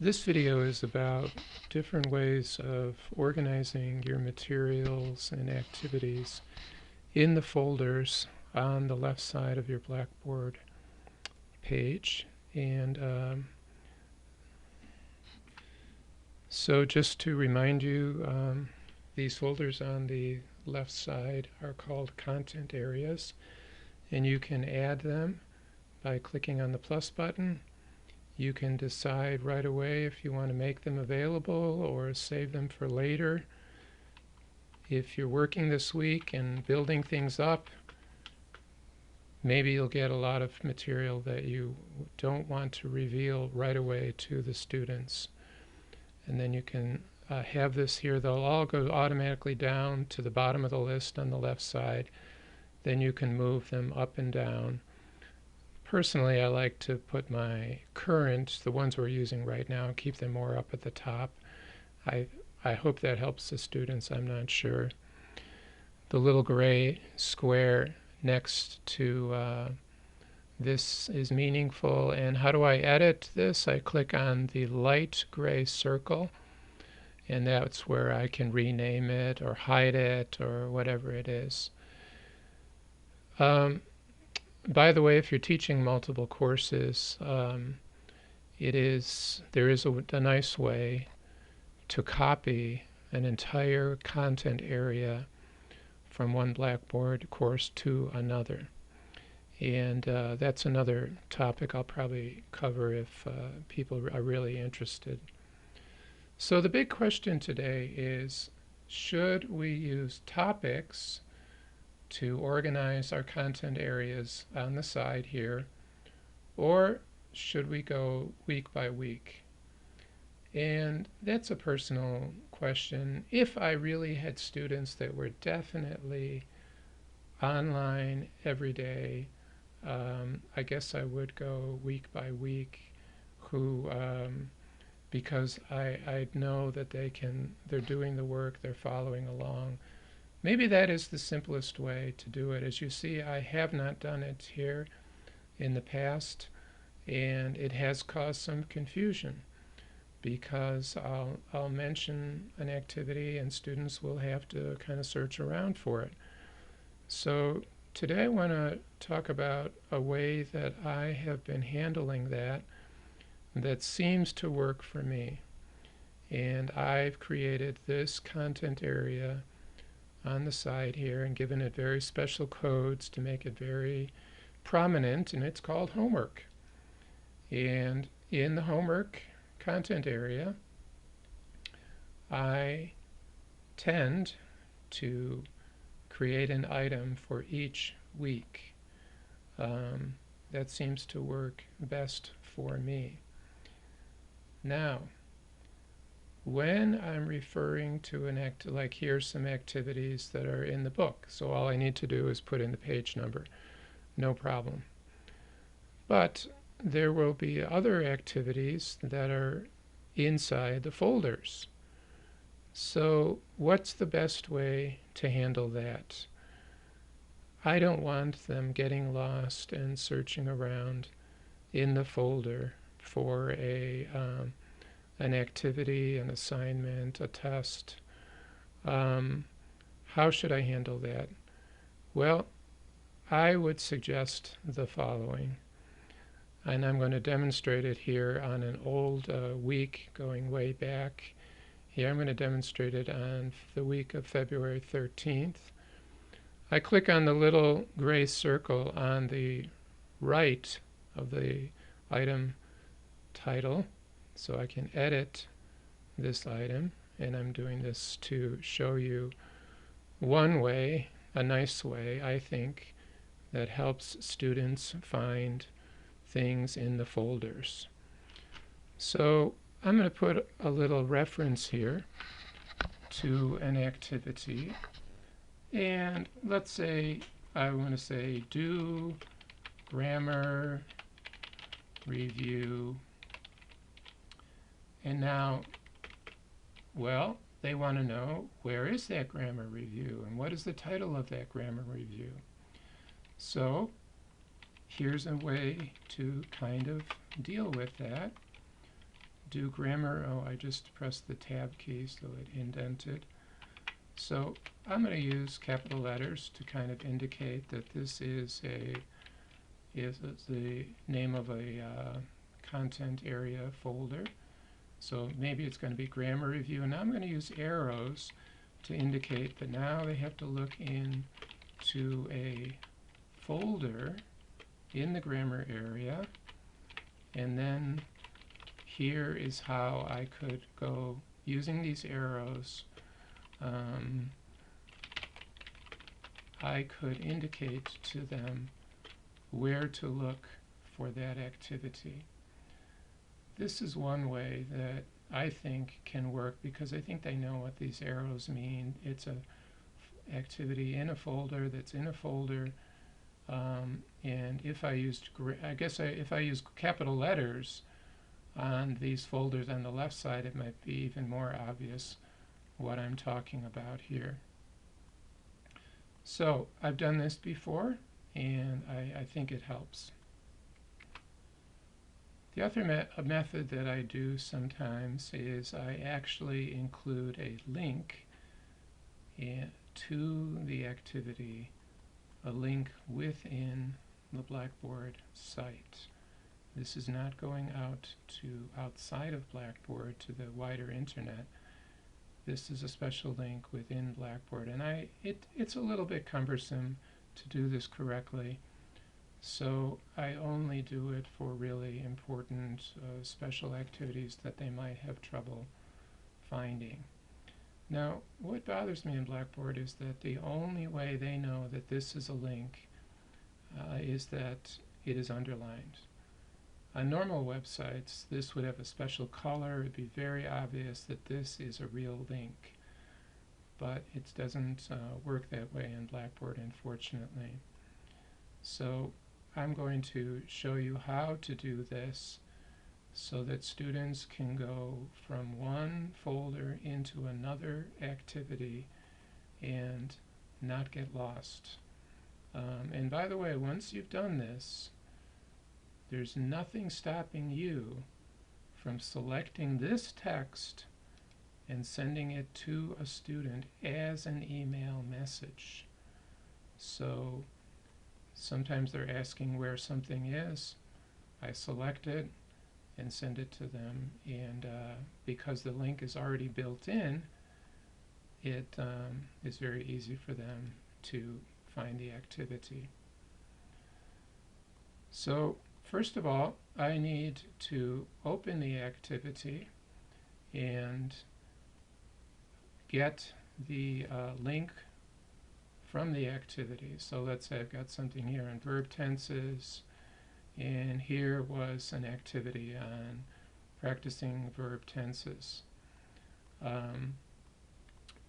This video is about different ways of organizing your materials and activities in the folders on the left side of your Blackboard page. And so just to remind you, these folders on the left side are called content areas, and you can add them by clicking on the plus button. You can decide right away if you want to make them available or save them for later. If you're working this week and building things up, maybe you'll get a lot of material that you don't want to reveal right away to the students. And then you can have this here. They'll all go automatically down to the bottom of the list on the left side. Then you can move them up and down. Personally, I like to put my current, the ones we're using right now, keep them more up at the top. I hope that helps the students. I'm not sure. The little gray square next to this is meaningful. And how do I edit this? I click on the light gray circle, and that's where I can rename it or hide it or whatever it is. By the way, if you're teaching multiple courses, there is a nice way to copy an entire content area from one Blackboard course to another. And that's another topic I'll probably cover if people are really interested. So the big question today is, should we use topics to organize our content areas on the side here, or should we go week by week? And that's a personal question. If I really had students that were definitely online every day, I guess I would go week by week, because I know that they're doing the work, they're following along. Maybe that is the simplest way to do it. As you see, I have not done it here in the past, and it has caused some confusion because I'll mention an activity and students will have to kind of search around for it. So today I want to talk about a way that I have been handling that seems to work for me. And I've created this content area on the side here and given it very special codes to make it very prominent, and it's called homework. And in the homework content area, I tend to create an item for each week. That seems to work best for me. Now, when I'm referring to an like here's some activities that are in the book, so all I need to do is put in the page number, no problem. But there will be other activities that are inside the folders. So what's the best way to handle that? I don't want them getting lost and searching around in the folder for an activity, an assignment, a test. How should I handle that? Well, I would suggest the following, and I'm going to demonstrate it here on an old week going way back. Here I'm going to demonstrate it on the week of February 13th. I click on the little gray circle on the right of the item title, so I can edit this item, and I'm doing this to show you one way, a nice way, I think, that helps students find things in the folders. So I'm going to put a little reference here to an activity, and let's say I want to say do grammar review. And now, well, they want to know, where is that grammar review and what is the title of that grammar review? So here's a way to kind of deal with that. do grammar, oh, I just pressed the tab key so it indented. So I'm going to use capital letters to kind of indicate that this is the name of a content area folder. So maybe it's going to be grammar review, and now I'm going to use arrows to indicate that now they have to look into a folder in the grammar area, and then here is how I could go using these arrows. I could indicate to them where to look for that activity. This is one way that I think can work because I think they know what these arrows mean. It's a activity in a folder that's in a folder, and if I used, if I use capital letters on these folders on the left side, it might be even more obvious what I'm talking about here. So I've done this before, and I think it helps. The other method that I do sometimes is I actually include a link to the activity, a link within the Blackboard site. This is not going out to outside of Blackboard to the wider internet. This is a special link within Blackboard, and it's a little bit cumbersome to do this correctly, so I only do it for really important special activities that they might have trouble finding. Now, what bothers me in Blackboard is that the only way they know that this is a link is that it is underlined. On normal websites, this would have a special color. It would be very obvious that this is a real link. But it doesn't work that way in Blackboard, unfortunately. So I'm going to show you how to do this so that students can go from one folder into another activity and not get lost. And by the way, once you've done this, there's nothing stopping you from selecting this text and sending it to a student as an email message. So sometimes they're asking where something is. I select it and send it to them, and because the link is already built in, it is very easy for them to find the activity. So first of all, I need to open the activity and get the link from the activity. So let's say I've got something here on verb tenses, and here was an activity on practicing verb tenses.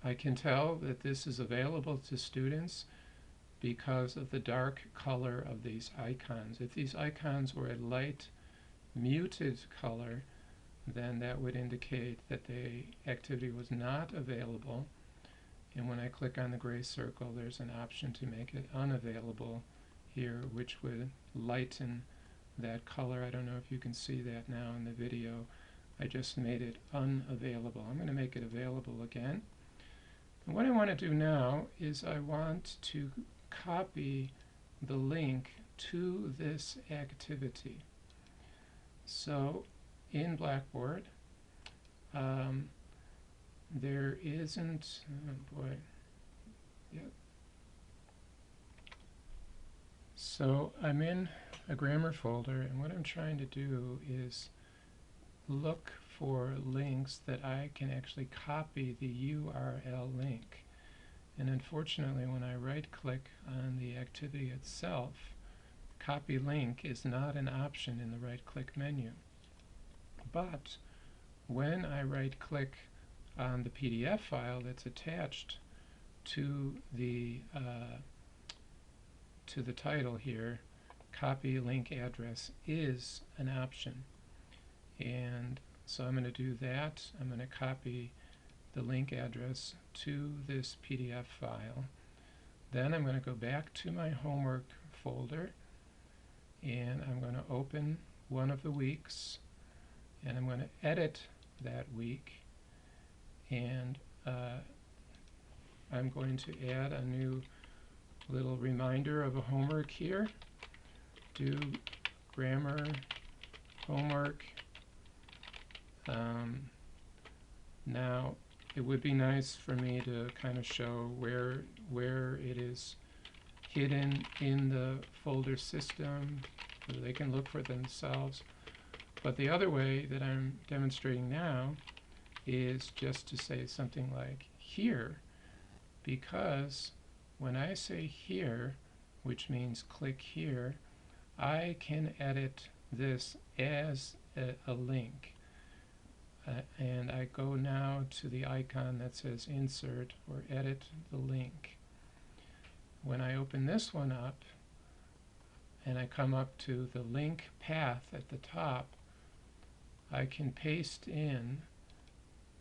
I can tell that this is available to students because of the dark color of these icons. If these icons were a light muted color, then that would indicate that the activity was not available. And when I click on the gray circle, there's an option to make it unavailable here, which would lighten that color. I don't know if you can see that now in the video. I just made it unavailable. I'm going to make it available again. And what I want to do now is I want to copy the link to this activity. So in Blackboard, there isn't, oh boy, yep. So I'm in a grammar folder, and what I'm trying to do is look for links that I can actually copy the URL link. And unfortunately, when I right-click on the activity itself, copy link is not an option in the right-click menu. But when I right-click on the PDF file that's attached to the title here, copy link address is an option. And so I'm going to do that. I'm going to copy the link address to this PDF file. Then I'm going to go back to my homework folder, and I'm going to open one of the weeks, and I'm going to edit that week, and I'm going to add a new little reminder of a homework here. Do grammar homework. Now it would be nice for me to kind of show where it is hidden in the folder system so they can look for themselves. But the other way that I'm demonstrating now is just to say something like here, because when I say here, which means click here, I can edit this as a link. And I go now to the icon that says insert or edit the link. When I open this one up and I come up to the link path at the top, I can paste in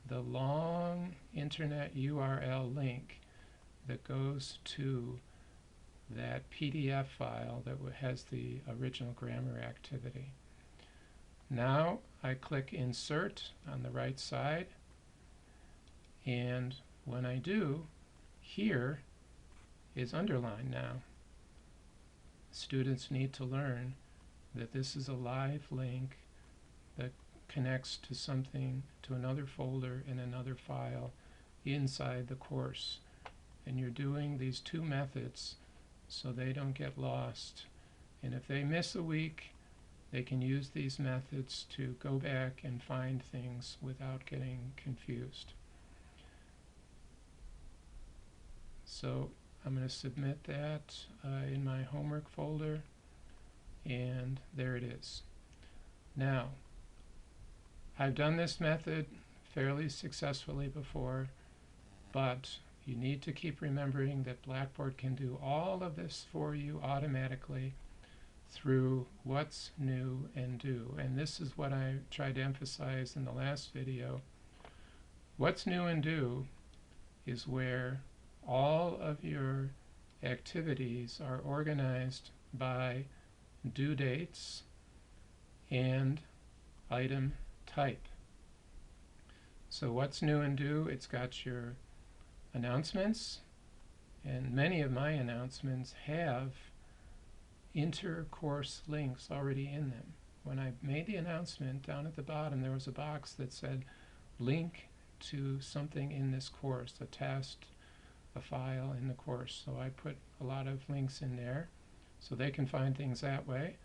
the long internet URL link that goes to that PDF file that has the original grammar activity. Now I click Insert on the right side, and when I do, here is underlined now. Students need to learn that this is a live link that connects to something, to another folder in another file inside the course. And you're doing these two methods so they don't get lost. And if they miss a week, they can use these methods to go back and find things without getting confused. So I'm going to submit that in my homework folder, and there it is. Now, I've done this method fairly successfully before, but you need to keep remembering that Blackboard can do all of this for you automatically through what's new and do. And this is what I tried to emphasize in the last video. What's new and do is where all of your activities are organized by due dates and item type. So what's new and do? It's got your announcements, and many of my announcements have inter-course links already in them. When I made the announcement, down at the bottom there was a box that said link to something in this course, a test, a file in the course. So I put a lot of links in there so they can find things that way.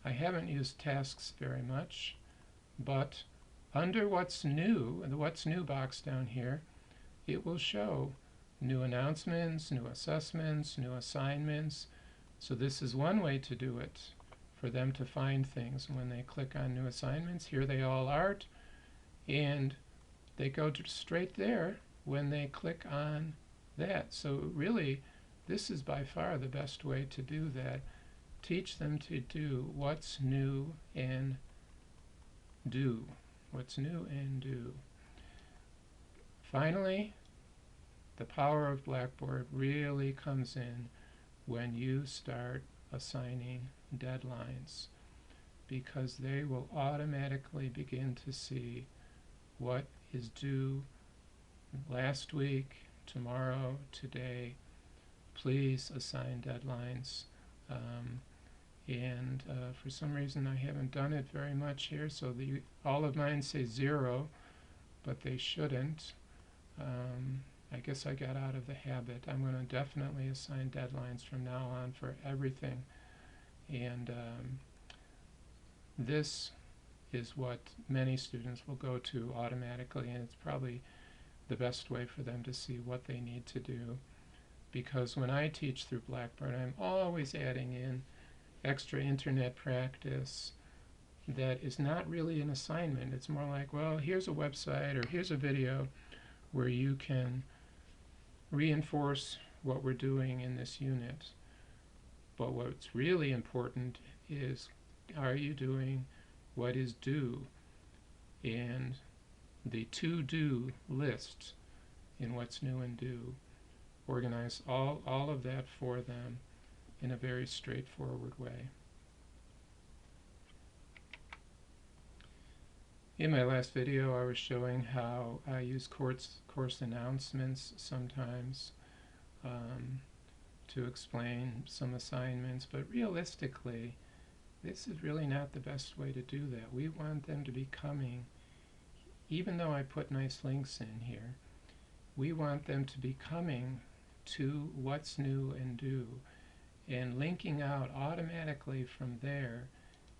I haven't used tasks very much, but under what's new, the what's new box down here, it will show new announcements, new assessments, new assignments. So this is one way to do it, for them to find things. When they click on new assignments, here they all are, and they go straight there when they click on that. So really, this is by far the best way to do that. Teach them to do what's new and do. What's new and do. Finally, the power of Blackboard really comes in when you start assigning deadlines, because they will automatically begin to see what is due last week, tomorrow, today. Please assign deadlines. For some reason I haven't done it very much here, so all of mine say 0, but they shouldn't. I guess I got out of the habit. I'm going to definitely assign deadlines from now on for everything. And this is what many students will go to automatically, and it's probably the best way for them to see what they need to do. Because when I teach through Blackboard, I'm always adding in extra internet practice that is not really an assignment. It's more like, well, here's a website or here's a video where you can reinforce what we're doing in this unit. But what's really important is, are you doing what is due? And the to-do list in what's new and do, organize all of that for them in a very straightforward way. In my last video, I was showing how I use course announcements sometimes um, to explain some assignments, but realistically, this is really not the best way to do that. We want them to be coming, even though I put nice links in here, we want them to be coming to what's new and due and linking out automatically from there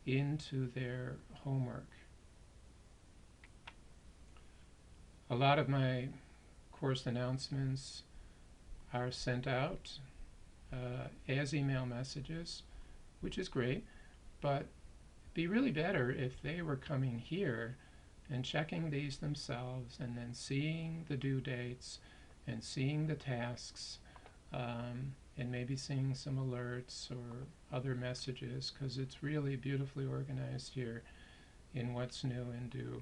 into their homework. A lot of my course announcements are sent out as email messages, which is great, but it'd be really better if they were coming here and checking these themselves and then seeing the due dates and seeing the tasks and maybe seeing some alerts or other messages, because it's really beautifully organized here in what's new and due.